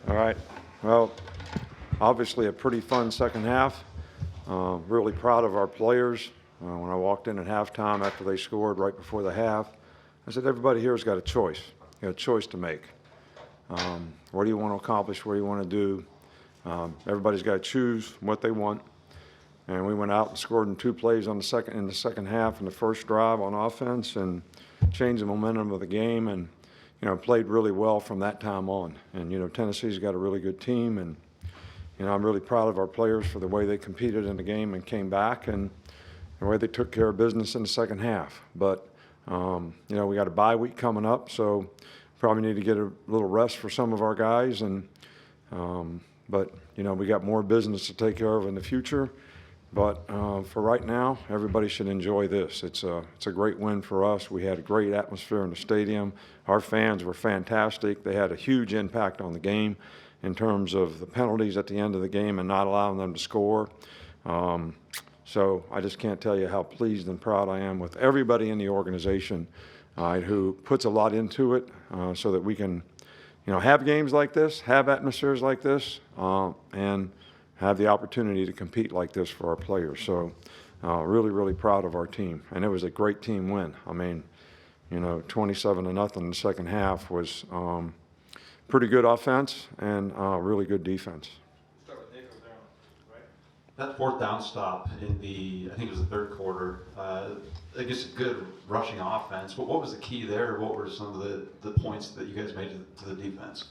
All right. Well, obviously a pretty fun second half. Really proud of our players. When I walked in at halftime after they scored right before the half, I said, everybody here has got a choice. You got a choice to make. What do you want to accomplish? What do you want to do? Everybody's got to choose what they want. And we went out and scored in 2 plays in the second half in the first drive on offense and changed the momentum of the game and, played really well from that time on. And, Tennessee's got a really good team, and, I'm really proud of our players for the way they competed in the game and came back and the way they took care of business in the second half. But, we got a bye week coming up, so probably need to get a little rest for some of our guys. And, but, we got more business to take care of in the future. But for right now, everybody should enjoy this. It's a great win for us. We had a great atmosphere in the stadium. Our fans were fantastic. They had a huge impact on the game in terms of the penalties at the end of the game and not allowing them to score. So I just can't tell you how pleased and proud I am with everybody in the organization who puts a lot into it so that we can, have games like this, have atmospheres like this, and have the opportunity to compete like this for our players. So really, really proud of our team. And it was a great team win. I mean, 27-0 in the second half was pretty good offense and really good defense. That fourth down stop in I think it was the third quarter, I guess a good rushing offense. But what was the key there? What were some of the points that you guys made to the defense?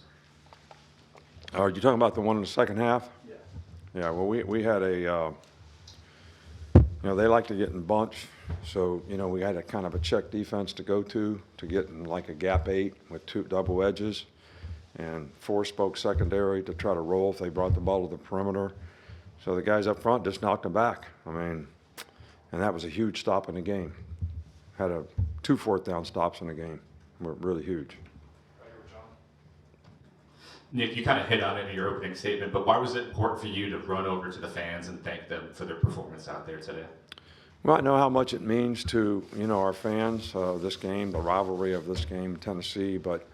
Are you talking about the one in the second half? Yeah. Yeah, well, we had they like to get in bunch. So, we had a kind of a check defense to go to get in like a gap 8 with 2 double edges and 4 spoke secondary to try to roll if they brought the ball to the perimeter. So the guys up front just knocked them back. I mean, and that was a huge stop in the game. Had 2 fourth down stops in the game. Were really huge. Nick, you kind of hit on it in your opening statement, but why was it important for you to run over to the fans and thank them for their performance out there today? Well, I know how much it means to, our fans, this game, the rivalry of this game in Tennessee, but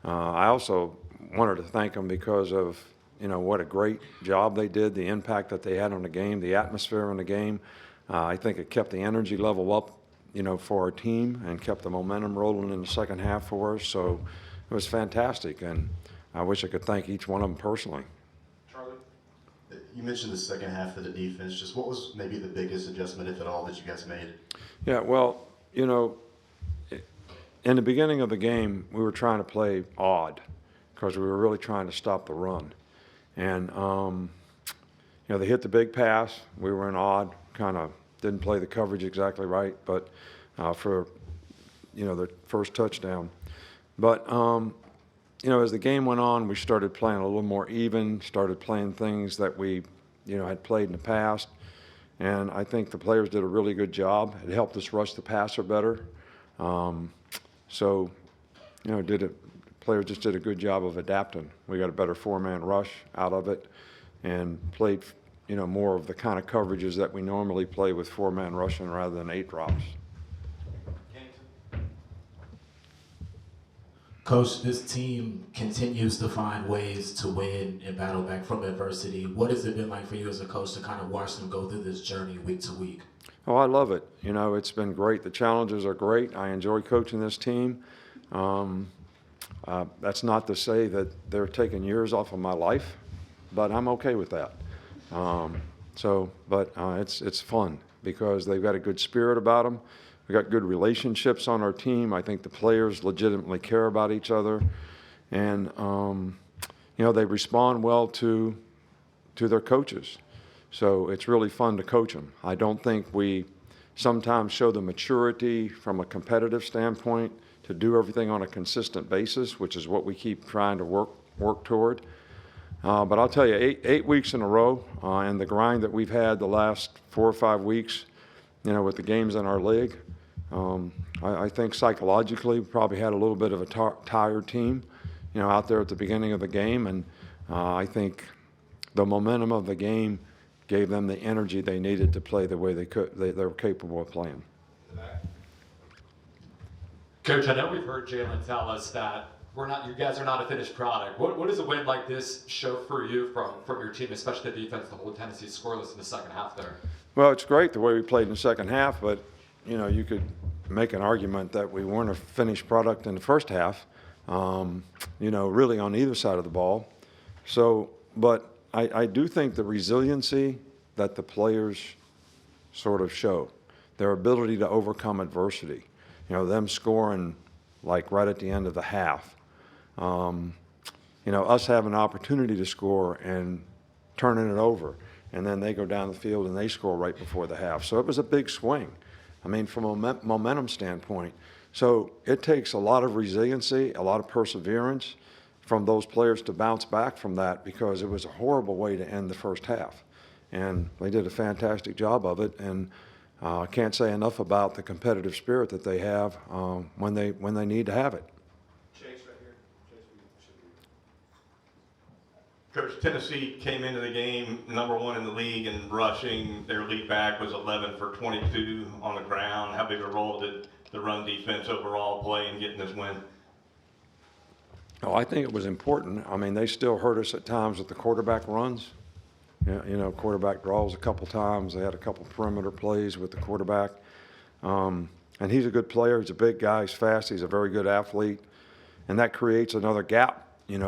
I also wanted to thank them because of, what a great job they did, the impact that they had on the game, the atmosphere in the game. I think it kept the energy level up, for our team and kept the momentum rolling in the second half for us. So it was fantastic, and I wish I could thank each one of them personally. Charlie, you mentioned the second half of the defense. Just what was maybe the biggest adjustment, if at all, that you guys made? Yeah, well, in the beginning of the game, we were trying to play odd because we were really trying to stop the run. And, they hit the big pass. We were in odd, kind of didn't play the coverage exactly right, but for, the first touchdown. But, as the game went on, we started playing a little more even, started playing things that we, had played in the past. And I think the players did a really good job. It helped us rush the passer better. So, players just did a good job of adapting. We got a better 4-man rush out of it and played, more of the kind of coverages that we normally play with 4-man rushing rather than 8 drops. Coach, this team continues to find ways to win and battle back from adversity. What has it been like for you as a coach to kind of watch them go through this journey week to week? Oh, I love it. It's been great. The challenges are great. I enjoy coaching this team. That's not to say that they're taking years off of my life, but I'm okay with that. It's fun because they've got a good spirit about them. We've got good relationships on our team. I think the players legitimately care about each other. And, they respond well to their coaches. So it's really fun to coach them. I don't think we sometimes show the maturity from a competitive standpoint to do everything on a consistent basis, which is what we keep trying to work toward. But I'll tell you, 8 weeks in a row, and the grind that we've had the last 4 or 5 weeks, with the games in our league, I think psychologically we probably had a little bit of a tired team, out there at the beginning of the game. And I think the momentum of the game gave them the energy they needed to play the way they were capable of playing. Coach, I know we've heard Jalen tell us that You guys are not a finished product. What does a win like this show for you from your team, especially the defense, the whole Tennessee scoreless in the second half there? Well, it's great the way we played in the second half, but, you could make an argument that we weren't a finished product in the first half, really on either side of the ball. So, but I do think the resiliency that the players sort of show, their ability to overcome adversity, them scoring like right at the end of the half, us having an opportunity to score and turning it over, and then they go down the field and they score right before the half. So it was a big swing. I mean, from a momentum standpoint. So it takes a lot of resiliency, a lot of perseverance from those players to bounce back from that, because it was a horrible way to end the first half. And they did a fantastic job of it. And I can't say enough about the competitive spirit that they have when they need to have it. Coach, Tennessee came into the game #1 in the league in rushing. Their lead back was 11 for 22 on the ground. How big a role did the run defense overall play in getting this win? Oh, I think it was important. I mean, they still hurt us at times with the quarterback runs. Quarterback draws a couple times. They had a couple perimeter plays with the quarterback. And he's a good player. He's a big guy. He's fast. He's a very good athlete. And that creates another gap,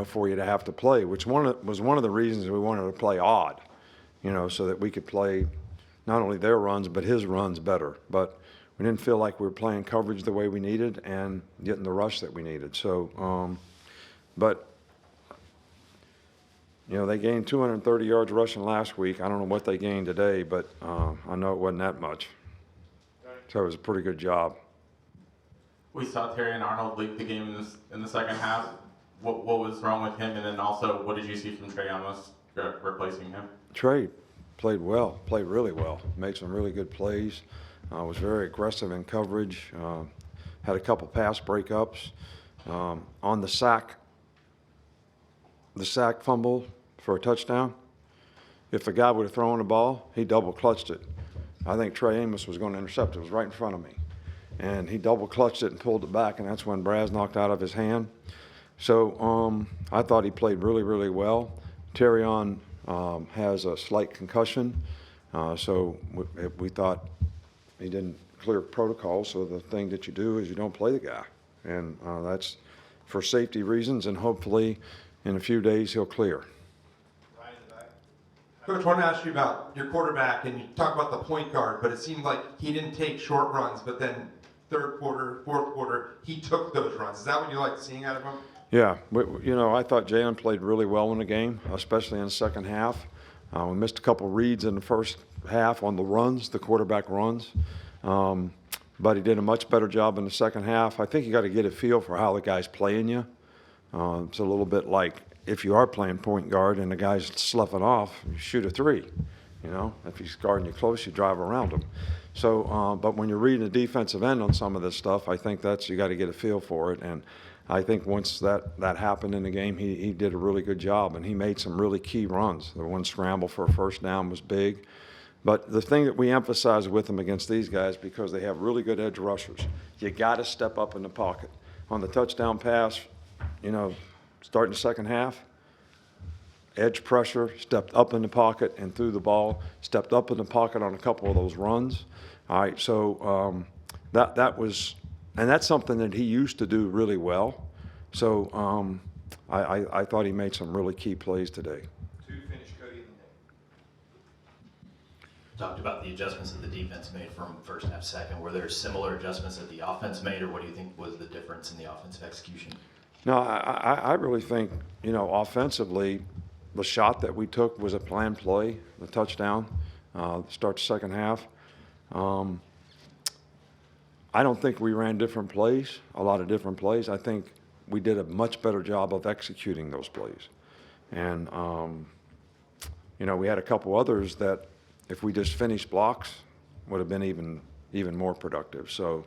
for you to have to play, which was one of the reasons we wanted to play odd, so that we could play not only their runs but his runs better. But we didn't feel like we were playing coverage the way we needed and getting the rush that we needed. So, they gained 230 yards rushing last week. I don't know what they gained today, but I know it wasn't that much. So it was a pretty good job. We saw Terry and Arnold lead the game in the second half. What was wrong with him, and then also what did you see from Trey Amos replacing him? Trey played really well, made some really good plays, was very aggressive in coverage, had a couple pass breakups. On the sack fumble for a touchdown, if the guy would have thrown the ball, he double clutched it. I think Trey Amos was going to intercept it. It was right in front of me. And he double clutched it and pulled it back, and that's when Braz knocked out of his hand. So I thought he played really, really well. Terrion has a slight concussion, so we thought he didn't clear protocol. So the thing that you do is you don't play the guy, and that's for safety reasons. And hopefully, in a few days, he'll clear. Coach, I want to ask you about your quarterback, and you talk about the point guard, but it seemed like he didn't take short runs, but then third quarter, fourth quarter, he took those runs. Is that what you like seeing out of him? Yeah, I thought Jalen played really well in the game, especially in the second half. We missed a couple reads in the first half on the runs, the quarterback runs, but he did a much better job in the second half. I think you got to get a feel for how the guy's playing you. It's a little bit like if you are playing point guard and the guy's sloughing off, you shoot a three. If he's guarding you close, you drive around him. So, but when you're reading the defensive end on some of this stuff, I think you got to get a feel for it. And I think once that happened in the game, he did a really good job, and he made some really key runs. The one scramble for a first down was big. But the thing that we emphasize with them against these guys, because they have really good edge rushers, you got to step up in the pocket. On the touchdown pass, starting the second half, edge pressure, stepped up in the pocket and threw the ball, stepped up in the pocket on a couple of those runs. All right, so that was, and that's something that he used to do really well. So I thought he made some really key plays today. Talked about the adjustments that the defense made from first half, second. Were there similar adjustments that the offense made, or what do you think was the difference in the offensive execution? No, I really think, offensively, the shot that we took was a planned play, the touchdown, start the second half. I don't think we ran a lot of different plays. I think we did a much better job of executing those plays. And, we had a couple others that if we just finished blocks would have been even more productive. So,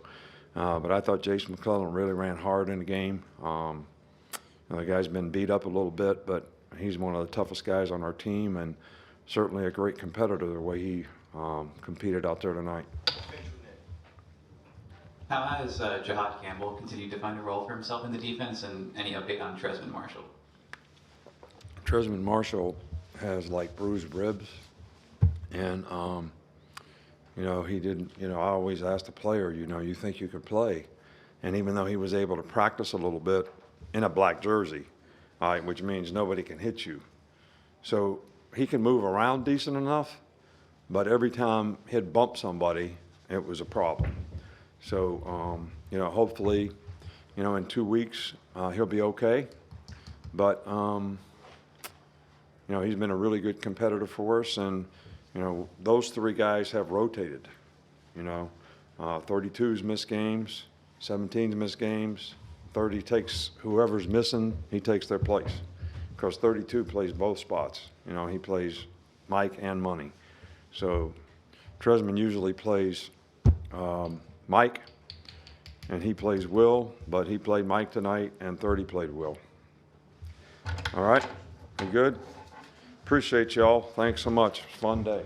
but I thought Jason McClellan really ran hard in the game. The guy's been beat up a little bit, but he's one of the toughest guys on our team, and certainly a great competitor the way he competed out there tonight. How has Jahad Campbell continued to find a role for himself in the defense, and any update on Tresman Marshall? Tresman Marshall has like bruised ribs, and you know, he didn't. You know, I always ask the player, you know, you think you could play, and even though he was able to practice a little bit in a black jersey, all right, which means nobody can hit you, so he can move around decent enough, but every time he'd bump somebody, it was a problem. So you know, hopefully, you know, in 2 weeks he'll be okay, but. You know, he's been a really good competitor for us, and, you know, those three guys have rotated. You know, 32's missed games, 17's missed games, 30 takes whoever's missing, he takes their place. Because 32 plays both spots. You know, he plays Mike and Money. So Tresman usually plays Mike, and he plays Will, but he played Mike tonight, and 30 played Will. All right, we good? Appreciate y'all. Thanks so much. Fun day.